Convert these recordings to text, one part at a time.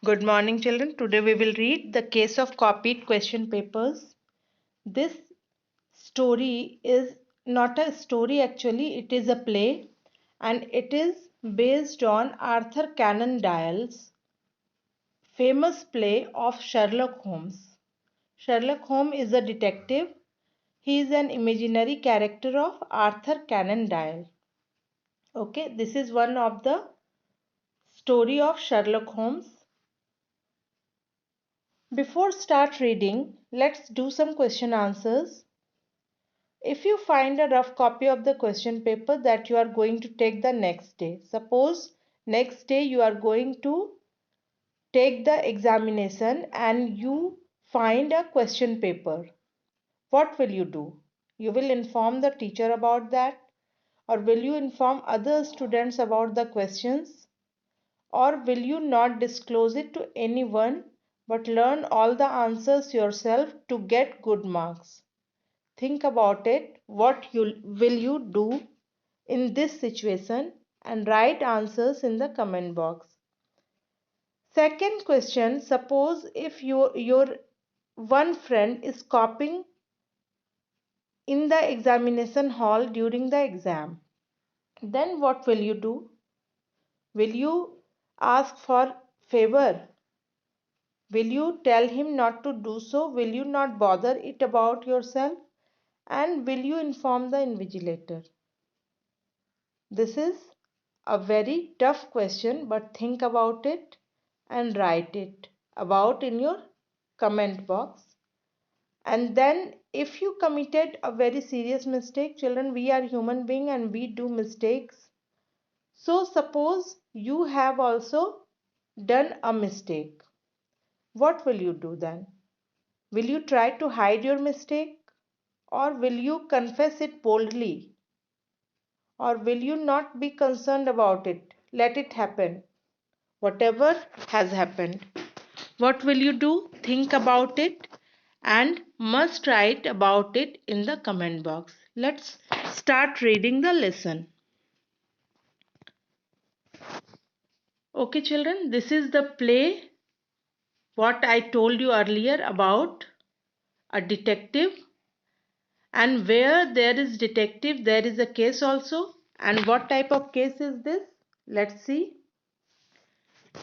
Good morning, children. Today we will read the case of copied question papers. This story is not a story actually, it is a play and it is based on Arthur Canon Doyle's famous play of Sherlock Holmes. Sherlock Holmes is a detective. He is an imaginary character of Arthur Canon Doyle. Okay, this is one of the story of Sherlock Holmes. Before start reading, let's do some question answers. If you find a rough copy of the question paper that you are going to take the next day, suppose next day you are going to take the examination and you find a question paper, what will you do? You will inform the teacher about that, or will you inform other students about the questions, or will you not disclose it to anyone but learn all the answers yourself to get good marks? Think about it. What will you do in this situation and write answers in the comment box. Second question, suppose if your one friend is copying in the examination hall during the exam, then what will you do? Will you ask for favor? Will you tell him not to do so? Will you not bother it about yourself? And will you inform the invigilator? This is a very tough question, but think about it and write it about in your comment box. And then if you committed a very serious mistake, children, we are human beings and we do mistakes. So suppose you have also done a mistake. What will you do then? Will you try to hide your mistake, or will you confess it boldly? Or will you not be concerned about it? Let it happen. Whatever has happened. What will you do? Think about it and must write about it in the comment box. Let's start reading the lesson. Okay, children, this is the play what I told you earlier about a detective, and where there is detective there is a case also. And what type of case is this? Let's see.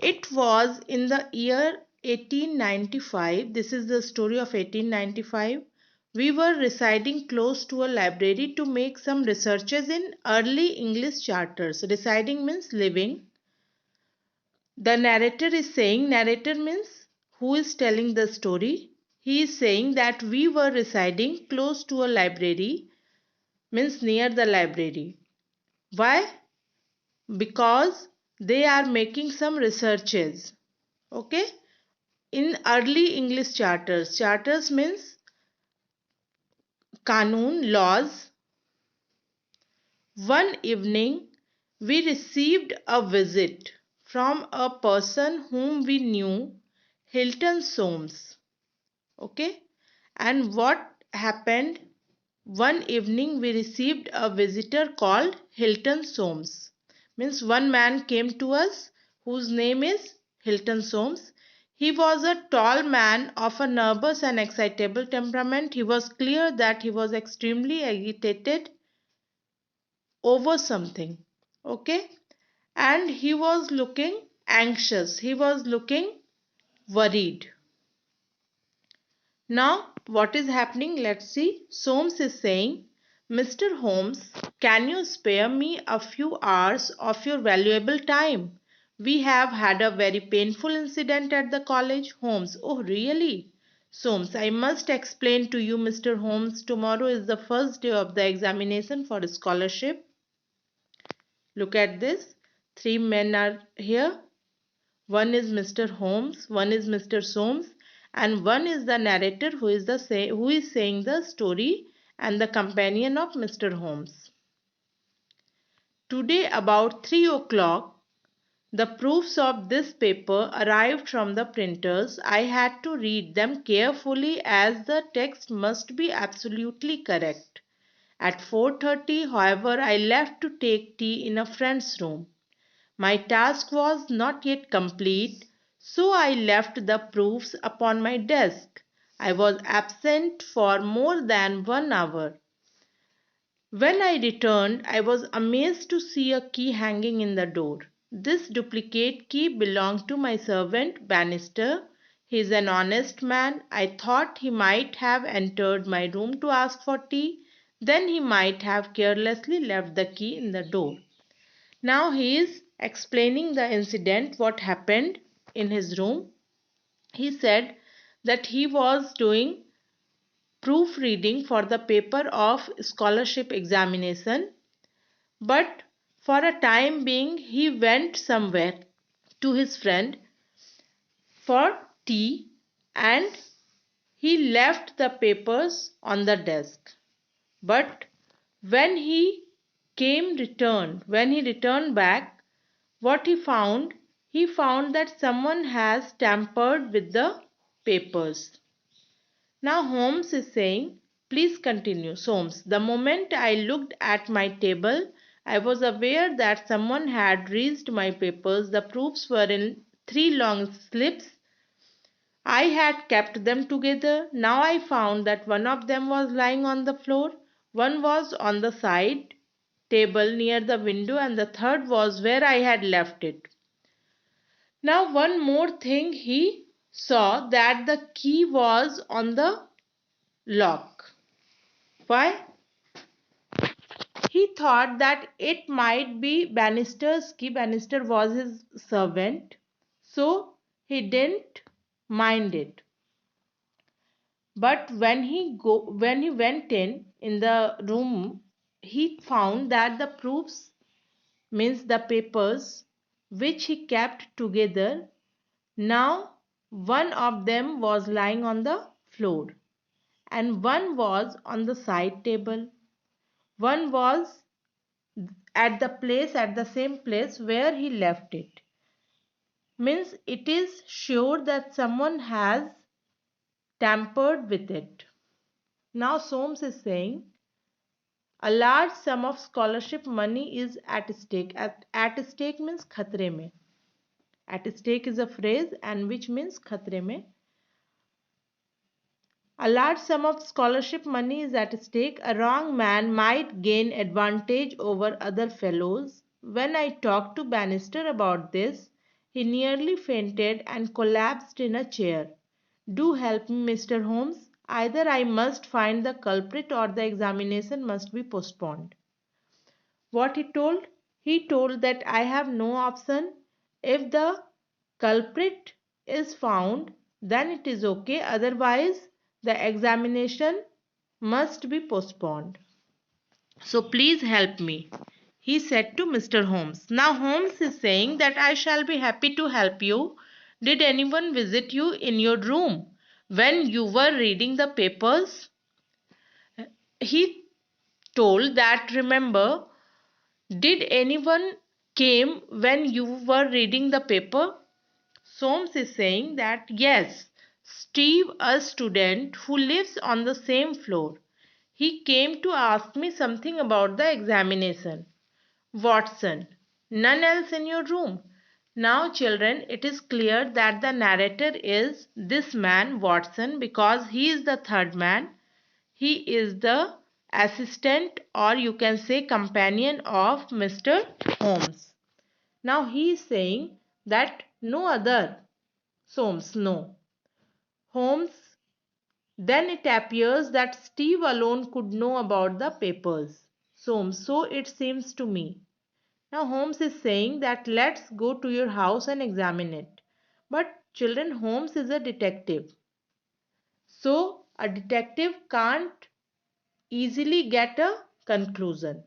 It was in the year 1895. This is the story of 1895. We were residing close to a library to make some researches in early English charters. Residing means living. The narrator is saying, narrator means who is telling the story. He is saying that we were residing close to a library, means near the library. Why? Because they are making some researches. Okay, in early English charters. Charters means Kanun, laws. One evening we received a visit from a person whom we knew, Hilton Soames. Okay, and what happened? One evening we received a visitor called Hilton Soames. Means one man came to us whose name is Hilton Soames. He was a tall man of a nervous and excitable temperament. He was clear that he was extremely agitated over something. Okay, and he was looking anxious. He was looking worried. Now, what is happening? Let's see. Soames is saying, Mr. Holmes, can you spare me a few hours of your valuable time? We have had a very painful incident at the college. Holmes, oh really? Soames, I must explain to you, Mr. Holmes, tomorrow is the first day of the examination for scholarship. Look at this. Three men are here. One is Mr. Holmes, one is Mr. Soames, and one is the narrator who is saying the story and the companion of Mr. Holmes. Today about 3 o'clock, the proofs of this paper arrived from the printers. I had to read them carefully as the text must be absolutely correct. At 4:30, however, I left to take tea in a friend's room. My task was not yet complete, So I left the proofs upon my desk. I was absent for more than 1 hour. When I returned, I was amazed to see a key hanging in the door. This duplicate key belonged to my servant Bannister. He is an honest man. I thought he might have entered my room to ask for tea. Then he might have carelessly left the key in the door. Now he is explaining the incident, what happened in his room. He said that he was doing proofreading for the paper of scholarship examination, but for a time being he went somewhere to his friend for tea and he left the papers on the desk. But when he returned back, what he found that someone has tampered with the papers. Now Holmes is saying, please continue. Soames, the moment I looked at my table, I was aware that someone had raised my papers. The proofs were in 3 long slips. I had kept them together. Now I found that one of them was lying on the floor, one was on the side table near the window, and the third was where I had left it. Now one more thing, he saw that the key was on the lock. Why? He thought that it might be Bannister's key. Bannister was his servant, so he didn't mind it. But when he went in the room, he found that the proofs, means the papers which he kept together, now one of them was lying on the floor and one was on the side table. One was at the same place where he left it. Means it is sure that someone has tampered with it. Now Soames is saying a large sum of scholarship money is at stake. At stake means khatre mein. At stake is a phrase and which means khatre mein. A large sum of scholarship money is at stake. A wrong man might gain advantage over other fellows. When I talked to Bannister about this, he nearly fainted and collapsed in a chair. Do help me, Mr. Holmes. Either I must find the culprit or the examination must be postponed. What he told? He told that I have no option. If the culprit is found, then it is okay. Otherwise, the examination must be postponed. So please help me, he said to Mr. Holmes. Now Holmes is saying that I shall be happy to help you. Did anyone visit you in your room when you were reading the papers? He told that, remember, did anyone came when you were reading the paper? Soames is saying that yes, Steve, a student who lives on the same floor. He came to ask me something about the examination. Watson, none else in your room. Now children, it is clear that the narrator is this man Watson because he is the third man. He is the assistant or you can say companion of Mr. Holmes. Now he is saying that no other. Soames, no. Holmes, then it appears that Steve alone could know about the papers. Soames, so it seems to me. Now Holmes is saying that let's go to your house and examine it. But children, Holmes is a detective. So a detective can't easily get a conclusion.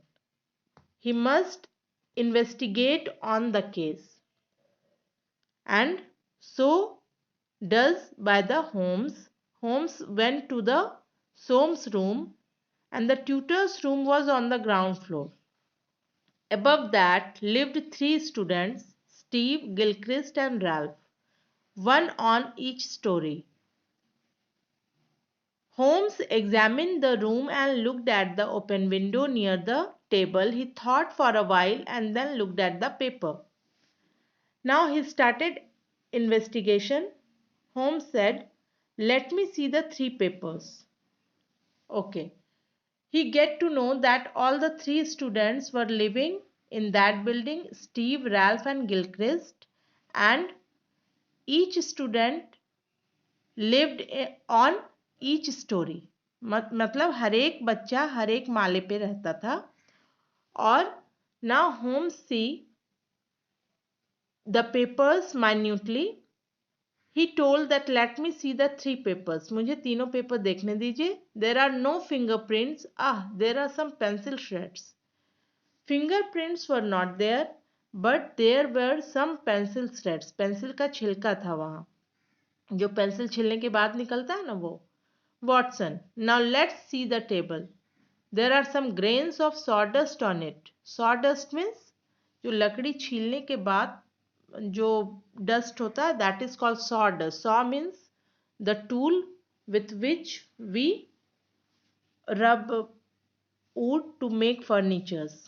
He must investigate on the case. And so does by the Holmes. Holmes went to the Soames room and the tutor's room was on the ground floor. Above that lived 3 students, Steve, Gilchrist and Ralph, one on each story. Holmes examined the room and looked at the open window near the table. He thought for a while and then looked at the paper. Now he started investigation? Holmes said, let me see the three papers. Okay. He get to know that all the three students were living in that building, Steve, Ralph and Gilchrist, and each student lived on each story. मतलब हर एक बच्चा हर एक माले पे रहता था. और now Holmes see the papers minutely. He told that let me see the three papers. मुझे तीनों पेपर देखने दीजिए. There are no fingerprints. There are some pencil shreds. Fingerprints were not there, but there were some pencil shreds. Pencil का छिलका था वहां, जो pencil छिलने के बाद निकलता है ना वो. Watson, now let's see the table. There are some grains of sawdust on it. Sawdust means जो लकड़ी छीलने के बाद जो dust होता है, that is called sawdust. Saw means the tool with which we rub wood to make furnitures.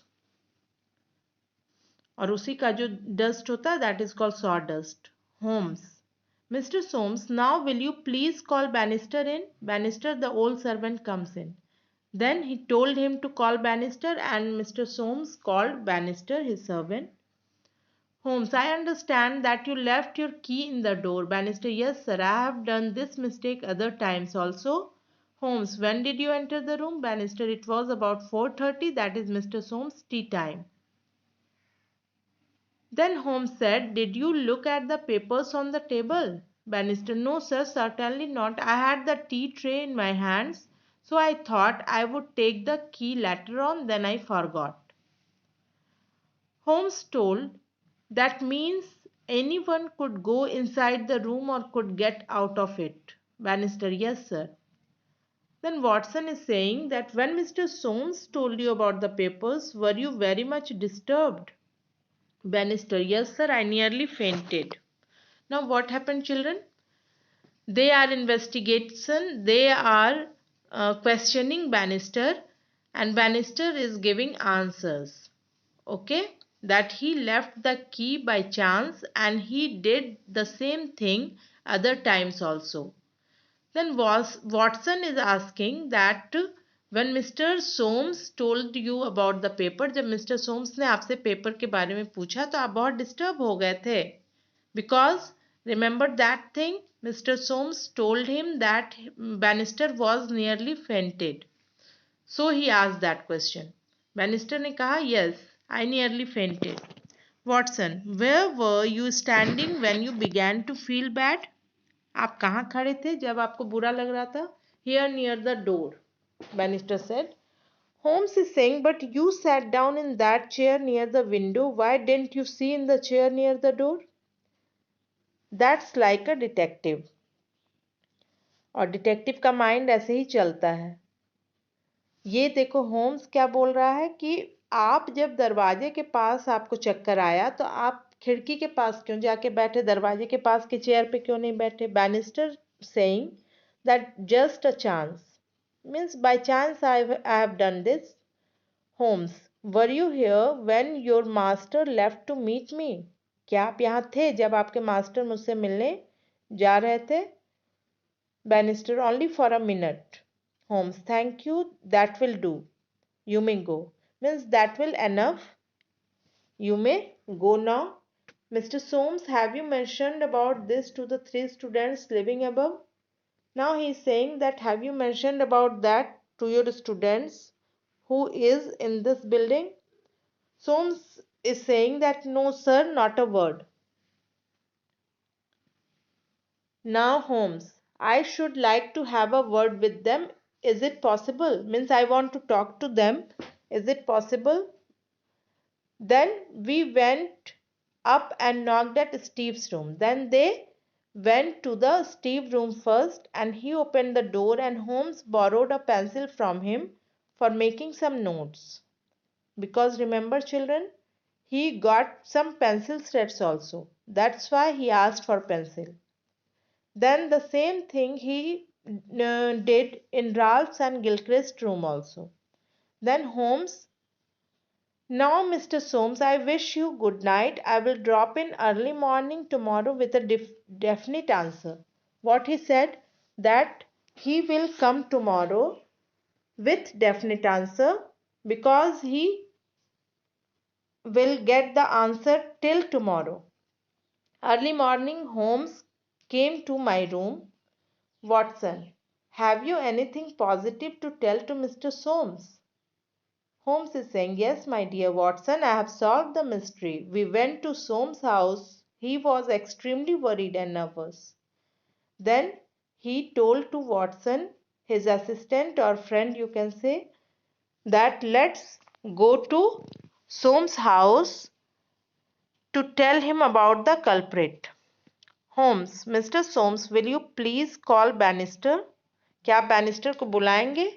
और उसी का जो डस्ट होता है that is called sawdust. Holmes, Mister Soames, now will you please call Bannister in. Bannister, the old servant, comes in. Then he told him to call Bannister, and Mr. Soames called Bannister, his servant. Holmes, I understand that you left your key in the door. Bannister, yes sir, I have done this mistake other times also. Holmes, when did you enter the room? Bannister, it was about 4:30, that is Mr. Soames' tea time. Then Holmes said, did you look at the papers on the table? Bannister, no sir, certainly not. I had the tea tray in my hands, so I thought I would take the key later on, then I forgot. Holmes told, that means anyone could go inside the room or could get out of it. Bannister, yes sir. Then Watson is saying that when Mr. Soames told you about the papers, were you very much disturbed? Bannister, yes sir, I nearly fainted. Now what happened, children? They are investigation, they are questioning Bannister, and Bannister is giving answers. Okay, that he left the key by chance and he did the same thing other times also. Then Watson is asking that when Mr. Soames told you about the paper, जब Mr. Soames ने आपसे paper के बारे में पूछा तो आप बहुत डिस्टर्ब हो गए थे. Because remember that thing, Mr. Soames told him that Bannister was nearly fainted. So he asked that question. Bannister ने कहा, yes, I nearly fainted. Watson, where were you standing when you began to feel bad? आप कहाँ खड़े थे जब आपको बुरा लग रहा था? Here near the door, Bannister said. Holmes is saying, but you sat down in that chair near the window. Why didn't you see in the chair near the door? That's like a detective. और detective का mind ऐसे ही चलता है. ये देखो Holmes क्या बोल रहा है कि आप जब दरवाजे के पास आपको चक्कर आया तो आप खिड़की के पास क्यों जाके बैठे, दरवाजे के पास के चेयर पे क्यों नहीं बैठे? Banister saying that just a chance means by chance I have done this. Holmes, were you here when your master left to meet me? क्या आप यहाँ थे जब आपके मास्टर मुझसे मिलने जा रहे थे? Bannister, only for a minute. Holmes, thank you, that will do. You may go. Means that will enough. You may go now. Mr. Soames, have you mentioned about this to the three students living above? Now he is saying that have you mentioned about that to your students who is in this building? Soames is saying that no sir, not a word. Now Holmes, I should like to have a word with them. Is it possible? Means I want to talk to them. Is it possible? Then we went up and knocked at Steve's room. Then they went to the Steve room first and he opened the door and Holmes borrowed a pencil from him for making some notes. Because remember children, he got some pencil shreds also. That's why he asked for pencil. Then the same thing he did in Ralph's and Gilchrist's room also. Then Holmes Now, Mr. Soames, I wish you good night. I will drop in early morning tomorrow with a definite answer. What he said, that he will come tomorrow with definite answer because he will get the answer till tomorrow. Early morning, Holmes came to my room. Watson, have you anything positive to tell to Mr. Soames? Holmes is saying, yes, my dear Watson, I have solved the mystery. We went to Soames' house. He was extremely worried and nervous. Then he told to Watson, his assistant or friend, you can say, that let's go to Soames' house to tell him about the culprit. Holmes, Mr. Soames, will you please call Bannister? क्या आप banister को बुलाएंगे?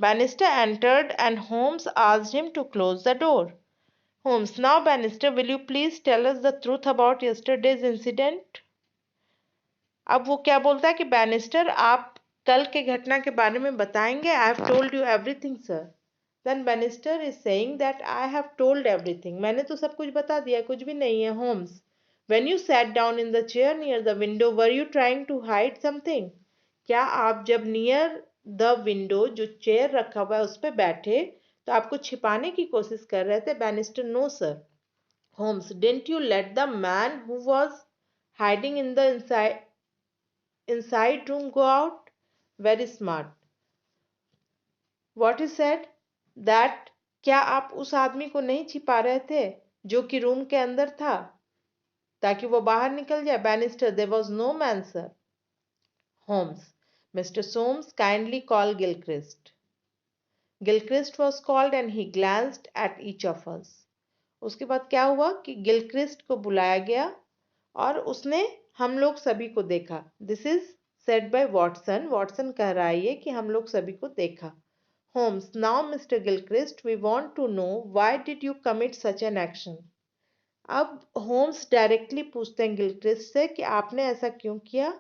Bannister entered and Holmes asked him to close the door. Holmes, now Bannister, will you please tell us the truth about yesterday's incident? अब वो क्या बोलता है कि बैनिस्टर आप कल के घटना के बारे में बताएंगे? I have told you everything, sir. Then Bannister is saying that I have told everything. मैंने तो सब कुछ बता दिया, कुछ भी नहीं है. Holmes, when you sat down in the chair near the window, were you trying to hide something? क्या आप जब near the window जो चेयर रखा हुआ है उस पर बैठे तो आपको छिपाने की कोशिश कर रहे थे? Bannister, no sir. Holmes, didn't you let the man who was hiding in the inside room go out? Very smart. What he said? That क्या आप उस आदमी को नहीं छिपा रहे थे जो कि रूम के अंदर था ताकि वो बाहर निकल जाए? Bannister, there was no man, sir. Holmes, Mr. Soames, kindly call Gilchrist. Gilchrist was called and he glanced at each of us. उसके बाद क्या हुआ कि गिलक्रिस्ट को बुलाया गया और उसने हम लोग सभी को देखा. This is said bye Watson. Watson कह रहा है ये कि हम लोग सभी को देखा. Holmes, now mister Gilchrist, we want to know why did you commit such an action. अब होम्स डायरेक्टली पूछते हैं गिलक्रिस्ट से कि आपने ऐसा क्यों किया.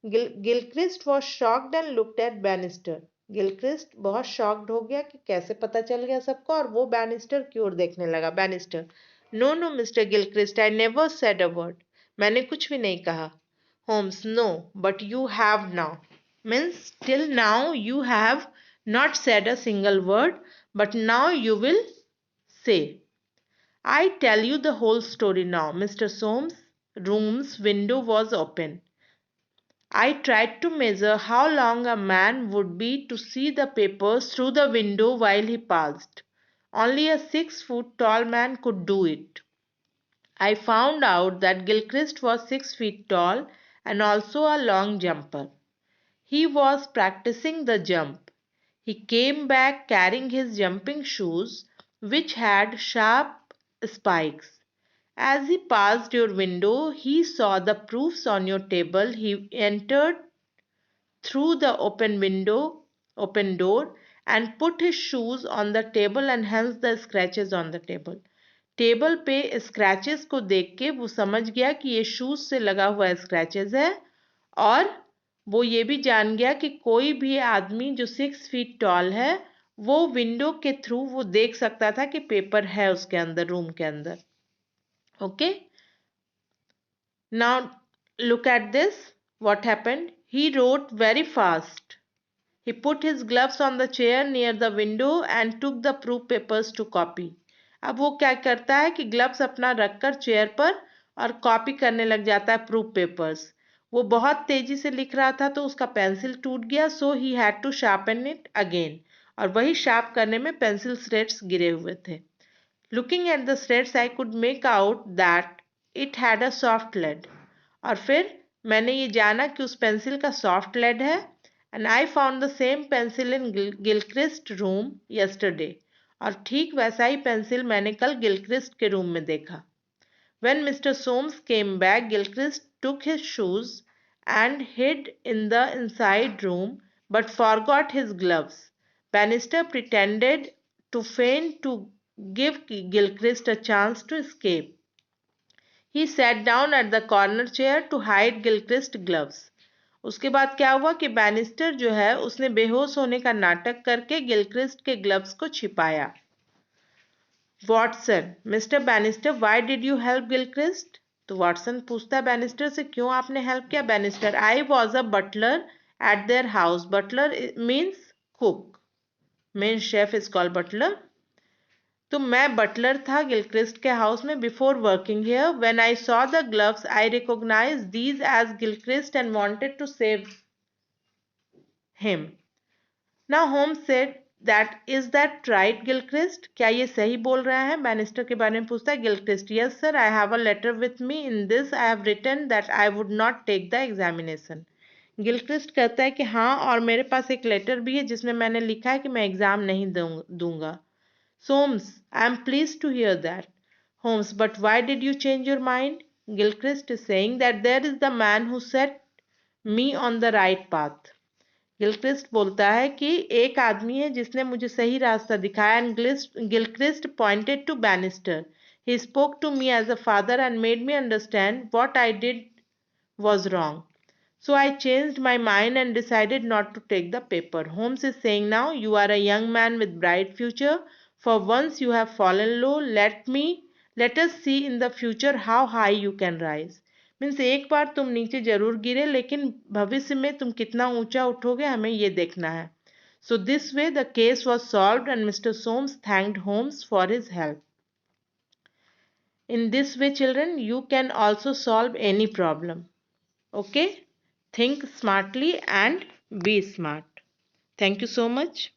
Gilchrist was shocked and looked at Bannister. Gilchrist बहुत शॉक्ड हो गया कि कैसे पता चल गया सबको और वो बैनिस्टर की ओर देखने लगा. Bannister, no no mister Gilchrist, I never said a word. मैंने कुछ भी नहीं कहा. Holmes, no but you have now. Means till now you have not said a single word, but now you will say. I tell you the whole story now. Mr. Soames' room's window was open. I tried to measure how long a man would be to see the papers through the window while he passed. Only a 6-foot tall man could do it. I found out that Gilchrist was 6 feet tall and also a long jumper. He was practicing the jump. He came back carrying his jumping shoes, which had sharp spikes. As he passed your window, he saw the proofs on your table. He entered through the open door, and put his shoes on the table and hence the scratches on the table. Table पे scratches को देख के वो समझ गया कि ये shoes से लगा हुआ स्क्रैचेस है और वो ये भी जान गया कि कोई भी आदमी जो 6 फीट टॉल है वो विंडो के थ्रू वो देख सकता था कि पेपर है उसके अंदर, रूम के अंदर. Okay, now look at this. What happened? He wrote very fast. He put his gloves on the chair near the window and took the proof papers to copy. अब वो क्या करता है कि ग्लव्स अपना रखकर चेयर पर और कॉपी करने लग जाता है प्रूफ पेपर्स. वो बहुत तेजी से लिख रहा था तो उसका पेंसिल टूट गया. So he had to sharpen it again. और वही शार्प करने में पेंसिल थ्रेड्स गिरे हुए थे. Looking at the threads I could make out that it had a soft lead. और फिर मैंने ये जाना कि उस पेंसिल का सॉफ्ट लेड है. And I found the same pencil in Gilchrist's room yesterday. और ठीक वैसा ही पेंसिल मैंने कल गिलक्रिस्ट के रूम में देखा. When Mr. Soames came back, Gilchrist took his shoes and hid in the inside room, but forgot his gloves. Bannister pretended to faint to give Gilchrist a chance to escape. He sat down at the corner chair to hide Gilchrist's gloves. उसके बाद क्या हुआ कि banister जो है उसने बेहोश होने का नाटक करके गिलक्रिस्ट के ग्लव्स को छिपाया. Watson, Mister Bannister why did you help Gilchrist? तो वॉटसन पूछता है बैनिस्टर से, क्यों आपने हेल्प किया? Bannister, I was a butler at their house. Butler means cook, main chef is called butler. तो मैं बटलर था गिलक्रिस्ट के हाउस में before working here. When I saw the gloves I recognise these as Gilchrist and wanted to save him. Now Holmes said that is that right Gilchrist? क्या ये सही बोल रहा है? बैनिस्टर के बारे में पूछता है Gilchrist. Yes sir, I have a letter with me. In this I have written that I would not take the examination. Gilchrist कहता है कि हाँ, और मेरे पास एक लेटर भी है जिसमें मैंने लिखा है कि मैं एग्जाम नहीं दूंगा. Soames, I am pleased to hear that. Holmes, but why did you change your mind? Gilchrist is saying that there is the man who set me on the right path. Gilchrist बोलता है कि एक आदमी है जिसने मुझे सही रास्ता दिखाया. And Gilchrist pointed to Bannister. He spoke to me as a father and made me understand what I did was wrong. So I changed my mind and decided not to take the paper. Holmes is saying now, you are a young man with bright future. For once you have fallen low, let us see in the future how high you can rise. Means एक बार तुम नीचे जरूर गिरे, लेकिन भविष्य में तुम कितना ऊंचा उठोगे हमें ये देखना है. So this way the case was solved and Mr. Soames thanked Holmes for his help. In this way, children, you can also solve any problem. Okay? Think smartly and be smart. Thank you so much.